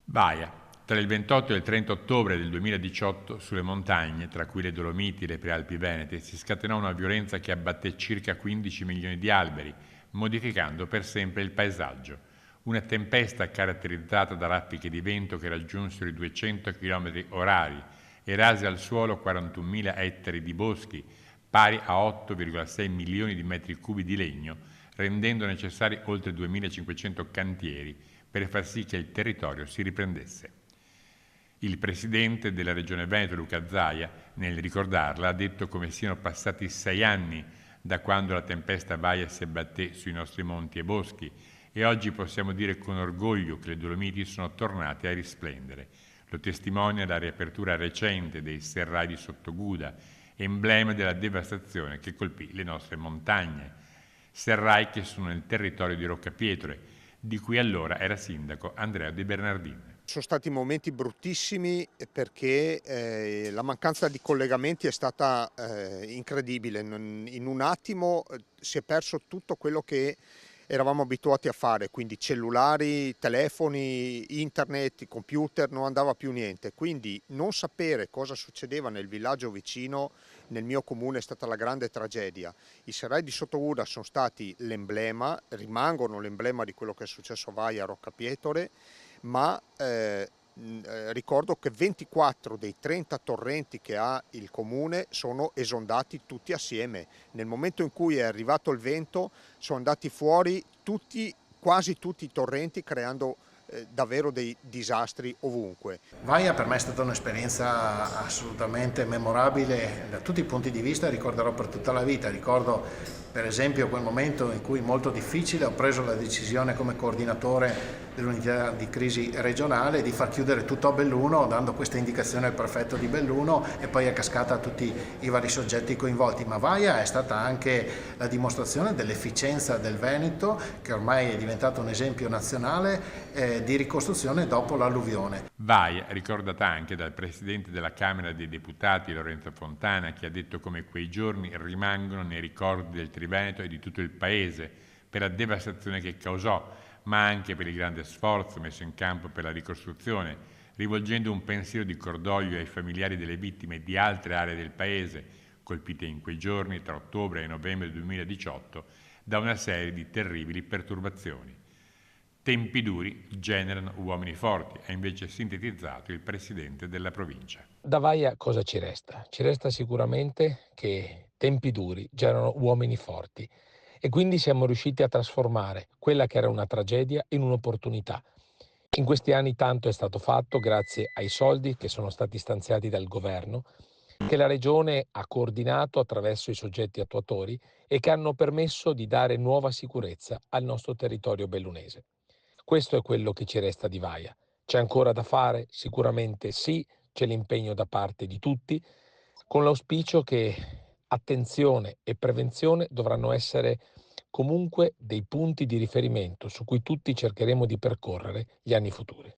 Baia. Tra il 28 e il 30 ottobre del 2018 sulle montagne, tra cui le Dolomiti e le Prealpi Venete, si scatenò una violenza che abbatté circa 15 milioni di alberi, modificando per sempre il paesaggio. Una tempesta caratterizzata da raffiche di vento che raggiunsero i 200 km orari e rase al suolo 41.000 ettari di boschi, pari a 8,6 milioni di metri cubi di legno, rendendo necessari oltre 2.500 cantieri per far sì che il territorio si riprendesse. Il presidente della regione Veneto, Luca Zaia, nel ricordarla, ha detto come siano passati 6 anni da quando la tempesta Baia si abbatté sui nostri monti e boschi e oggi possiamo dire con orgoglio che le Dolomiti sono tornate a risplendere. Lo testimonia la riapertura recente dei serrai di Sottoguda, emblema della devastazione che colpì le nostre montagne. Serrai che sono nel territorio di Roccapietre, di cui allora era sindaco Andrea De Bernardini. Sono stati momenti bruttissimi perché la mancanza di collegamenti è stata incredibile. In un attimo si è perso tutto quello che eravamo abituati a fare, quindi cellulari, telefoni, internet, computer, non andava più niente. Quindi non sapere cosa succedeva nel villaggio vicino, nel mio comune, è stata la grande tragedia. I serrai di Sottoguda sono stati l'emblema, rimangono l'emblema di quello che è successo a Vaia, a Roccapietore, ma ricordo che 24 dei 30 torrenti che ha il comune sono esondati tutti assieme. Nel momento in cui è arrivato il vento sono andati fuori quasi tutti i torrenti, creando davvero dei disastri ovunque. Vaia per me è stata un'esperienza assolutamente memorabile da tutti i punti di vista, ricorderò per tutta la vita. Ricordo per esempio quel momento in cui, molto difficile, ho preso la decisione come coordinatore dell'unità di crisi regionale di far chiudere tutto a Belluno, dando questa indicazione al prefetto di Belluno e poi a cascata a tutti i vari soggetti coinvolti. Ma Vaia è stata anche la dimostrazione dell'efficienza del Veneto, che ormai è diventato un esempio nazionale di ricostruzione dopo l'alluvione. Vaia, ricordata anche dal presidente della Camera dei Deputati Lorenzo Fontana, che ha detto come quei giorni rimangono nei ricordi del Triveneto e di tutto il paese per la devastazione che causò, ma anche per il grande sforzo messo in campo per la ricostruzione, rivolgendo un pensiero di cordoglio ai familiari delle vittime di altre aree del paese, colpite in quei giorni tra ottobre e novembre 2018 da una serie di terribili perturbazioni. Tempi duri generano uomini forti, ha invece sintetizzato il presidente della provincia. Da Vaia cosa ci resta? Ci resta sicuramente che tempi duri generano uomini forti e quindi siamo riusciti a trasformare quella che era una tragedia in un'opportunità. In questi anni tanto è stato fatto grazie ai soldi che sono stati stanziati dal governo, che la regione ha coordinato attraverso i soggetti attuatori e che hanno permesso di dare nuova sicurezza al nostro territorio bellunese. Questo è quello che ci resta di Vaia. C'è ancora da fare? Sicuramente sì, c'è l'impegno da parte di tutti, con l'auspicio che attenzione e prevenzione dovranno essere comunque dei punti di riferimento su cui tutti cercheremo di percorrere gli anni futuri.